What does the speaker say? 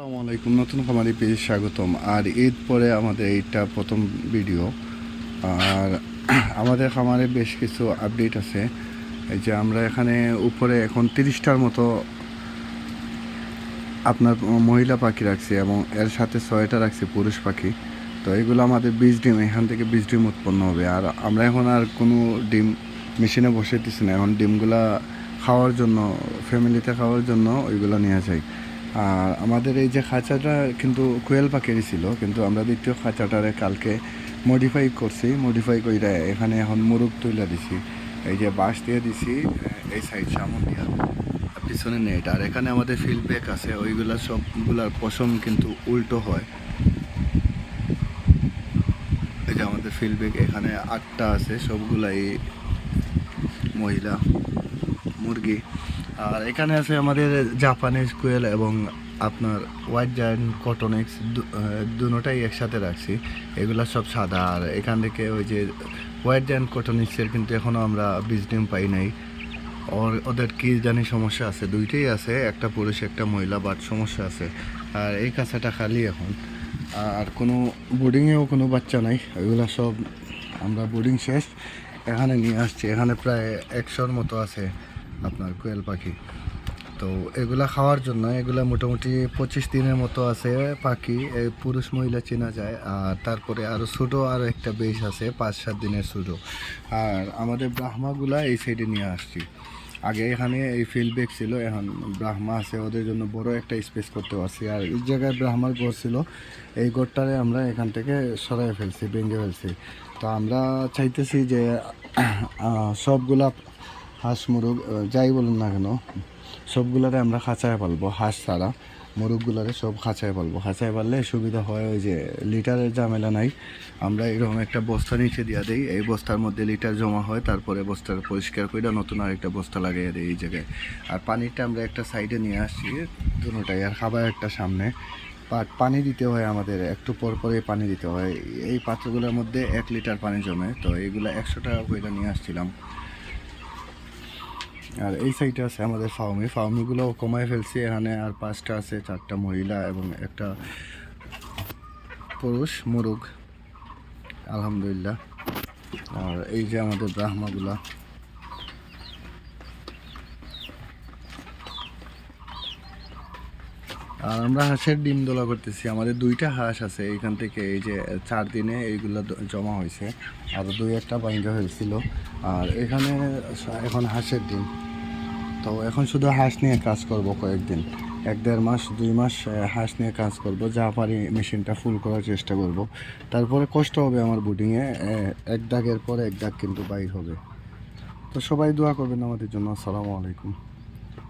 আসসালামু আলাইকুম, নতুন খামারি পেজে স্বাগতম। আর ঈদ পরে আমাদের এইটা প্রথম ভিডিও। আর আমাদের খামারে বেশ কিছু আপডেট আছে। এই যে আমরা এখানে উপরে এখন 30টার মতো আপনার মহিলা পাখি রাখছি এবং এর সাথে 6টা রাখছি পুরুষ পাখি। তো এগুলো আমাদের বীজ ডিম, এখান থেকে বীজ ডিম উৎপন্ন হবে। আর আমরা এখন আর কোনো ডিম মেশিনে বসে দিচ্ছি না, এখন ডিমগুলা খাওয়ার জন্য, ফ্যামিলিতে খাওয়ার জন্য ওইগুলো নিয়ে যাই। আর আমাদের এই যে খাঁচাটা কিন্তু কোয়েল পাখিরই ছিল, কিন্তু আমরা দ্বিতীয় খাঁচাটারে কালকে মডিফাই করছি। মডিফাই করে এখানে এখন মুরগ তুলে দিছি। এই যে বাঁশ দিয়ে দিছি এই সাইড সামন দিয়া, পিছনে নেট। আর এখানে আমাদের ফিল্ডব্যাক আছে, ওইগুলা সবগুলার পশম কিন্তু উল্টো হয়। এই যে আমাদের ফিল্ডব্যাক এখানে 8টা আছে, সবগুলাই মহিলা মুরগি। আর এখানে আছে আমাদের জাপানিজ কোয়েল এবং আপনার হোয়াইট জায়ান্ট কটনেক্স, দুটোটাই একসাথে রাখছি। এগুলা সব সাদা। আর এখান থেকে ওই যে হোয়াইট জায়ান্ট কটনেক্সের কিন্তু এখনও আমরা বীজ ডিম পাই নাই। ওদের কি জানি সমস্যা আছে, দুইটাই আছে, একটা পুরুষ একটা মহিলা, বাট সমস্যা আছে। আর এই কাছাটা খালি এখন। আর কোনো বোর্ডিংয়েও কোনো বাচ্চা নাই, ওইগুলো সব আমরা বোর্ডিং শেষ এখানে নিয়ে আসছি। এখানে প্রায় 100-র মতো আছে আপনার কোয়েল পাখি। তো এগুলা খাওয়ার জন্য, এগুলা মোটামুটি 25 দিনের মতো আছে পাখি, এই পুরুষ মহিলা চেনা যায়। আর তারপরে আরও ছোটো আরও একটা বেশ আছে 5-7 দিনের ছোটো। আর আমাদের ব্রাহ্মাগুলা এই সাইডে নিয়ে আসছি। আগে এখানে এই ফিল্ডব্যাক ছিল, এখন ব্রাহ্মা আছে, ওদের জন্য বড় একটা স্পেস করতে পারছি। আর এই জায়গায় ব্রাহ্মার ঘর ছিল, এই ঘরটারে আমরা এখান থেকে সরাই ফেলছি, ভেঙে ফেলছি। তো আমরা চাইতেছি যে সবগুলা হাঁস মুরগ যাই বলুন না কেন, সবগুলারে আমরা খাঁচায় পালবো, হাঁস ছাড়া মুরগগুলারে সব খাঁচায় পালবো। খাঁচায় পাললে সুবিধা হয়, ওই যে লিটারের ঝামেলা নাই। আমরা এরকম একটা বস্তা নিচে দিয়ে দিই, এই বস্তার মধ্যে লিটার জমা হয়, তারপরে বস্তার পরিষ্কার করে নতুন আরেকটা বস্তা লাগিয়ে দিই এই জায়গায়। আর পানিটা আমরা একটা সাইডে নিয়ে আসছি দুটোটাই, আর খাবার একটা সামনে। পানি দিতে হয় আমাদের একটু পর পরে, পানি দিতে হয়। এই পাত্রগুলোর মধ্যে 1 লিটার পানি জমে, তো এইগুলো 100 টাকা করে নিয়ে আসছিলাম। আর এই সাইডে আছে আমাদের ফাউমিগুলো কমায় ফেলছি। এখানে আর 5টা আছে, 4টা মহিলা এবং একটা পুরুষ মুরগ, আলহামদুলিল্লাহ। আর এই যে আমাদের ব্রাহ্মাগুলা। আর আমরা হাঁসের ডিম দোলা করতেছি। আমাদের 2টা হাঁস আছে এইখান থেকে, এই যে 4 দিনে এইগুলো জমা হয়েছে, আর 2-1টা বাইঙ্গা হয়েছিল। আর এখানে এখন হাঁসের ডিম। তো এখন শুধু হাঁস নিয়ে কাজ করব কয়েকদিন, 1-1.5 মাস 2 মাস হাঁস নিয়ে কাজ করব, যা পারি মেশিনটা ফুল করার চেষ্টা করব। তারপরে কষ্ট হবে আমার বোর্ডিংয়ে, এক দাগের পর এক দাগ কিন্তু বাইর হবে। তো সবাই দোয়া করবেন আমাদের জন্য। আসসালামু আলাইকুম।